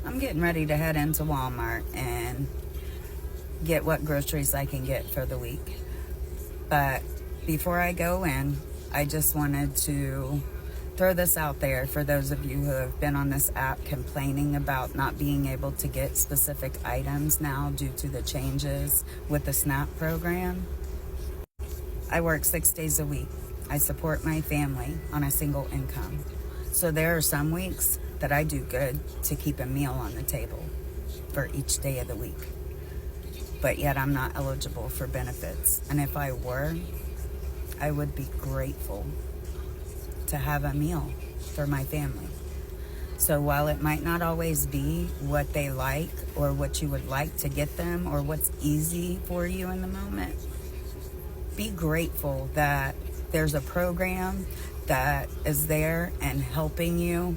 I'm getting ready to head into Walmart and get what groceries I can get for the week. But before I go in, I just wanted to throw this out there for those of you who have been on this app complaining about not being able to get specific items now due to the changes with the SNAP program. I work 6 days a week. I support my family on a single income. So there are some weeks that I do good to keep a meal on the table for each day of the week. But yet I'm not eligible for benefits. And if I were, I would be grateful to have a meal for my family. So while it might not always be what they like or what you would like to get them or what's easy for you in the moment, be grateful that there's a program that is there and helping you,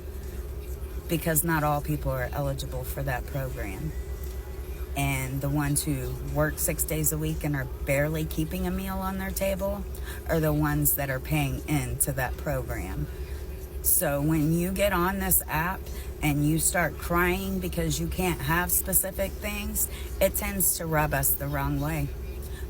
because not all people are eligible for that program. And the ones who work 6 days a week and are barely keeping a meal on their table are the ones that are paying into that program. So when you get on this app and you start crying because you can't have specific things, it tends to rub us the wrong way.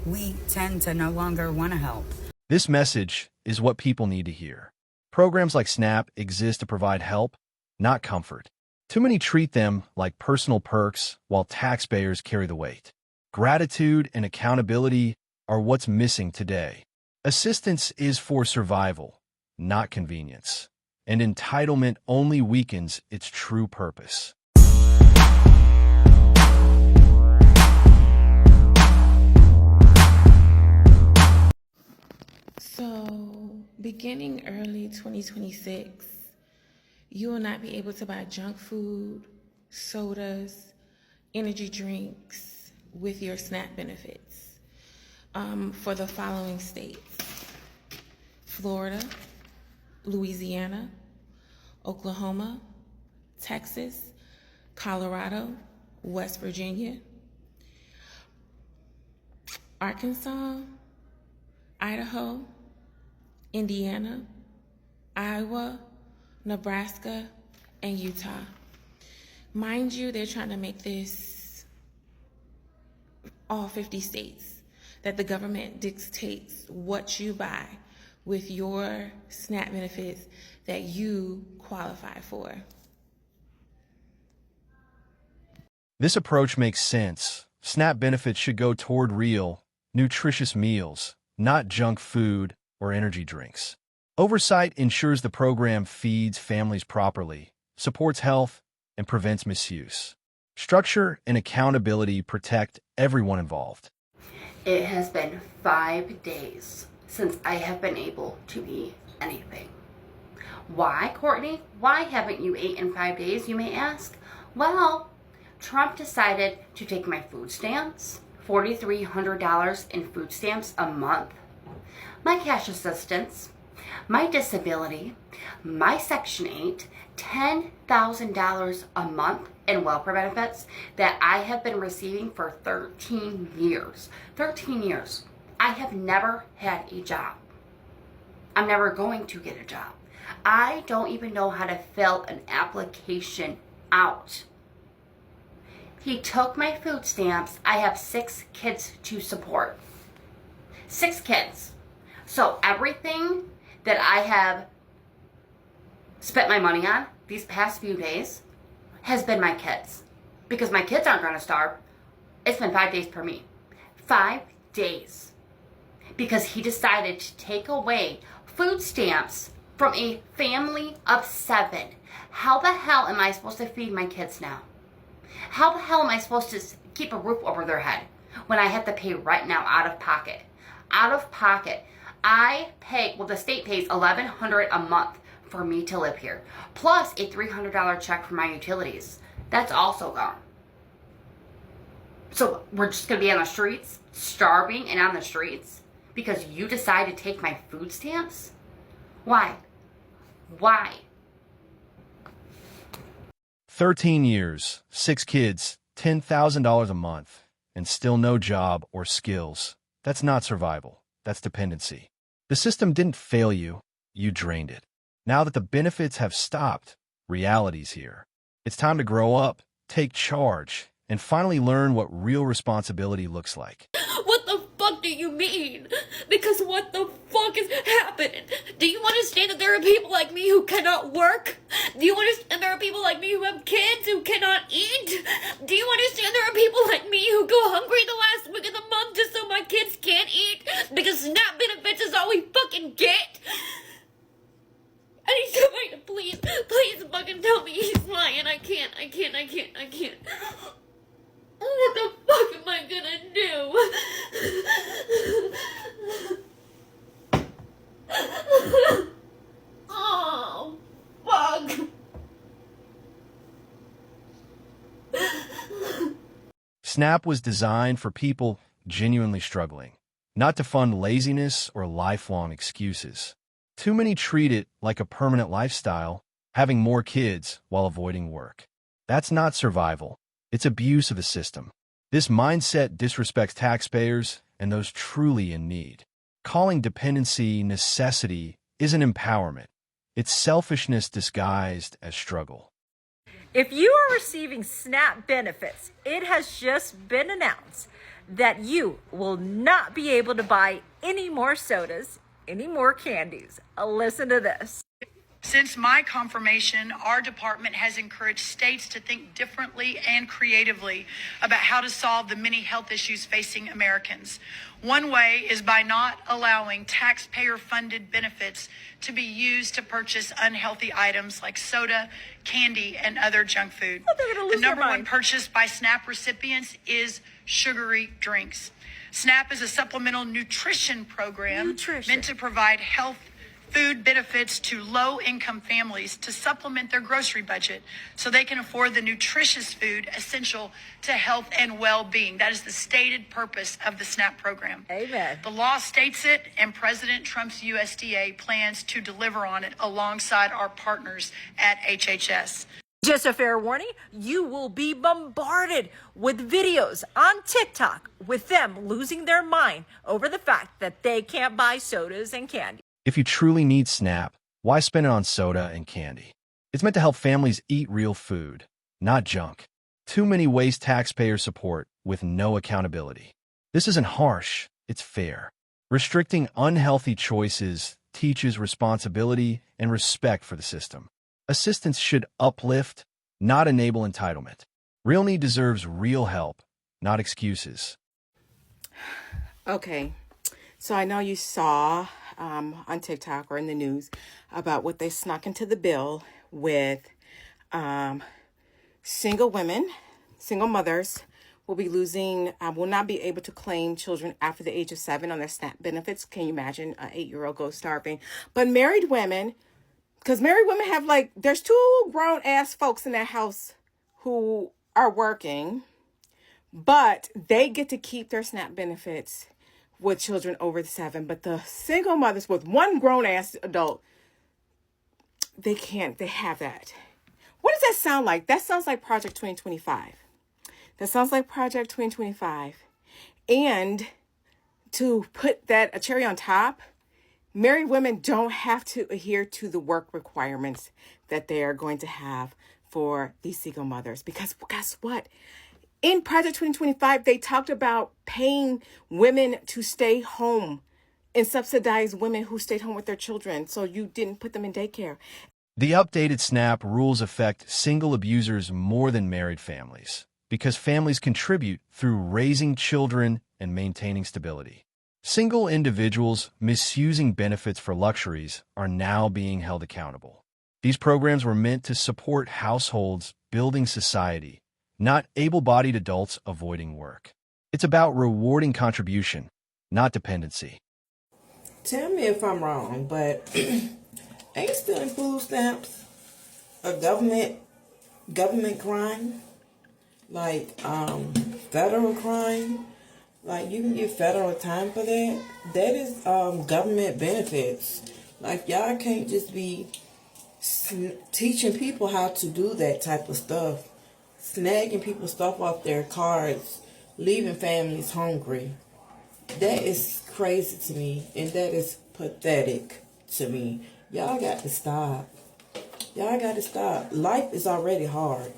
We tend to no longer want to help. This message is what people need to hear. Programs like SNAP exist to provide help, not comfort. Too many treat them like personal perks while taxpayers carry the weight. Gratitude and accountability are what's missing today. Assistance is for survival, not convenience. And entitlement only weakens its true purpose. So, beginning early 2026, you will not be able to buy junk food, sodas, energy drinks with your SNAP benefits for the following states: Florida, Louisiana, Oklahoma, Texas, Colorado, West Virginia, Arkansas, Idaho, Indiana, Iowa, Nebraska, and Utah. Mind you, they're trying to make this all 50 states, that the government dictates what you buy with your SNAP benefits that you qualify for. This approach makes sense. SNAP benefits should go toward real, nutritious meals, not junk food or energy drinks. Oversight ensures the program feeds families properly, supports health, and prevents misuse. Structure and accountability protect everyone involved. It has been 5 days since I have been able to eat anything. Why, Courtney? Why haven't you ate in 5 days, you may ask? Well, Trump decided to take my food stamps, $4,300 in food stamps a month, my cash assistance, my disability, my Section 8, $10,000 a month in welfare benefits that I have been receiving for 13 years. 13 years. I have never had a job. I'm never going to get a job. I don't even know how to fill an application out. He took my food stamps. I have 6 kids to support. 6 kids. So everything that I have spent my money on these past few days has been my kids. Because my kids aren't going to starve. It's been 5 days per me. 5 days. Because he decided to take away food stamps from a family of 7. How the hell am I supposed to feed my kids now? How the hell am I supposed to keep a roof over their head when I have to pay right now out of pocket? Out of pocket. I pay, well, the state pays $1,100 a month for me to live here, plus a $300 check for my utilities. That's also gone. So we're just going to be on the streets, starving and on the streets, because you decide to take my food stamps? Why? Why? 13 years, 6 kids, $10,000 a month, and still no job or skills. That's not survival. That's dependency. The system didn't fail you. You drained it. Now that the benefits have stopped, reality's here. It's time to grow up take charge, and finally learn what real responsibility looks like. What the fuck do you mean? Because what the fuck is happening? Do you understand that there are people like me who cannot work? Do you understand there are people like me who have kids who cannot eat? Do you understand there are people like me who go hungry the last week of the month just so my kids can't eat? Because SNAP benefits is all we fucking get? I need somebody to please fucking tell me he's lying. I can't. What the fuck am I gonna do? Oh, fuck. SNAP was designed for people genuinely struggling, not to fund laziness or lifelong excuses. Too many treat it like a permanent lifestyle, having more kids while avoiding work. That's not survival. It's abuse of the system. This mindset disrespects taxpayers and those truly in need. Calling dependency necessity isn't empowerment. It's selfishness disguised as struggle. If you are receiving SNAP benefits, it has just been announced that you will not be able to buy any more sodas, any more candies. Listen to this. Since my confirmation, our department has encouraged states to think differently and creatively about how to solve the many health issues facing Americans. One way is by not allowing taxpayer-funded benefits to be used to purchase unhealthy items like soda, candy, and other junk food. The number one purchase by SNAP recipients is sugary drinks. SNAP is a supplemental nutrition program meant to provide health food benefits to low-income families to supplement their grocery budget so they can afford the nutritious food essential to health and well-being. That is the stated purpose of the SNAP program. Amen. The law states it, and President Trump's USDA plans to deliver on it alongside our partners at HHS. Just a fair warning, you will be bombarded with videos on TikTok with them losing their mind over the fact that they can't buy sodas and candy. If you truly need SNAP, why spend it on soda and candy? It's meant to help families eat real food, not junk. Too many waste taxpayer support with no accountability. This isn't harsh, it's fair. Restricting unhealthy choices teaches responsibility and respect for the system. Assistance should uplift, not enable entitlement. Real need deserves real help, not excuses. Okay, so I know you saw on TikTok or in the news about what they snuck into the bill with single women, single mothers will not be able to claim children after the age of 7 on their SNAP benefits. Can you imagine an 8-year-old goes starving? But married women, because married women have there's 2 grown ass folks in that house who are working, but they get to keep their SNAP benefits with children over 7, but the single mothers with 1 grown-ass adult, they have that. What does that sound like? That sounds like Project 2025. That sounds like Project 2025. And to put that a cherry on top, married women don't have to adhere to the work requirements that they are going to have for these single mothers. Because guess what? In Project 2025, they talked about paying women to stay home and subsidize women who stayed home with their children so you didn't put them in daycare. The updated SNAP rules affect single abusers more than married families because families contribute through raising children and maintaining stability. Single individuals misusing benefits for luxuries are now being held accountable. These programs were meant to support households building society, not able-bodied adults avoiding work. It's about rewarding contribution, not dependency. Tell me if I'm wrong, but ain't stealing food stamps a government crime? Like federal crime? Like you can get federal time for that? That is government benefits. Like y'all can't just be teaching people how to do that type of stuff. Snagging people's stuff off their cards, leaving families hungry. That is crazy to me, and that is pathetic to me. Y'all got to stop. Y'all got to stop. Life is already hard.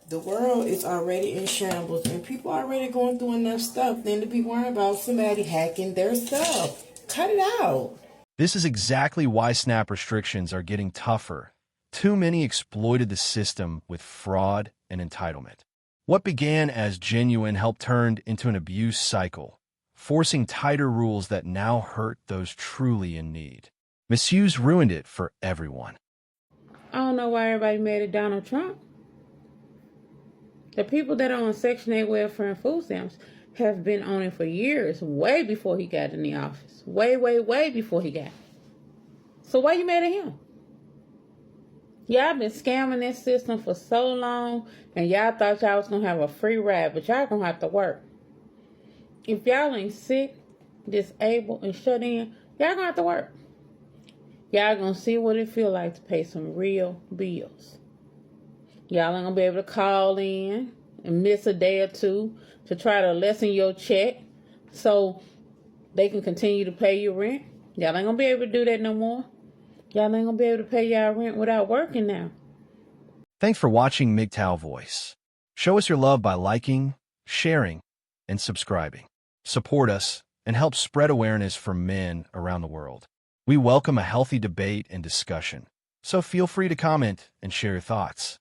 The world is already in shambles, and people are already going through enough stuff then to be worried about somebody hacking their stuff. Cut it out. This is exactly why SNAP restrictions are getting tougher. Too many exploited the system with fraud and entitlement. What began as genuine help turned into an abuse cycle, forcing tighter rules that now hurt those truly in need. Misuse ruined it for everyone. I don't know why everybody made it Donald Trump. The people that are on Section 8 welfare and food stamps have been on it for years, way before he got in the office. Way before he got. So why you mad at him? Y'all been scamming this system for so long, and y'all thought y'all was going to have a free ride, but y'all going to have to work. If y'all ain't sick, disabled, and shut in, y'all going to have to work. Y'all going to see what it feel like to pay some real bills. Y'all ain't going to be able to call in and miss a day or two to try to lessen your check so they can continue to pay your rent. Y'all ain't going to be able to do that no more. Y'all ain't going to be able to pay y'all rent without working now. Thanks for watching MGTOW Voice. Show us your love by liking, sharing, and subscribing. Support us and help spread awareness for men around the world. We welcome a healthy debate and discussion, so feel free to comment and share your thoughts.